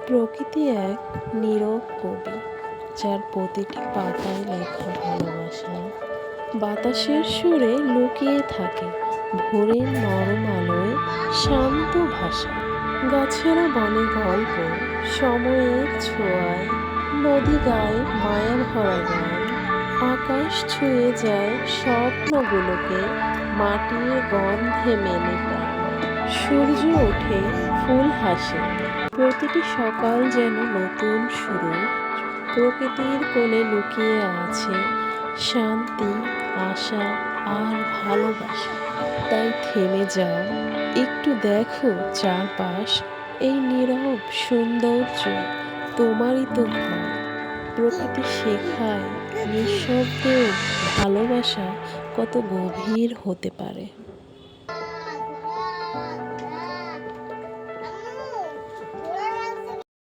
প্রকৃতি এক নীরব কবি, যার প্রতিটি পাতায় লেখা ভালোবাসা বাতাসের সুরে লুকিয়ে থাকে। ভোরের নরম আলোয় শান্ত ভাষা, গাছেরা বনে গল্প, সময়ের ছোঁয়ায় নদী গায়ে মায়া ভরা গান। আকাশ ছুঁয়ে যায় স্বপ্নগুলোকে, মাটির গন্ধে মেলে প্রাণ। সূর্য ওঠে, ফুল হাসে, প্রতিটি সকাল যেন নতুন শুরু। প্রকৃতির কোণে লুকিয়ে আছে শান্তি, আশা আর ভালোবাসা। তাই থেমে যাও, একটু দেখো চারপাশ, এই নীরব সৌন্দর্য তোমারই তো ঘর। প্রকৃতি শেখায় নিঃশব্দেও ভালোবাসা কত গভীর হতে পারে।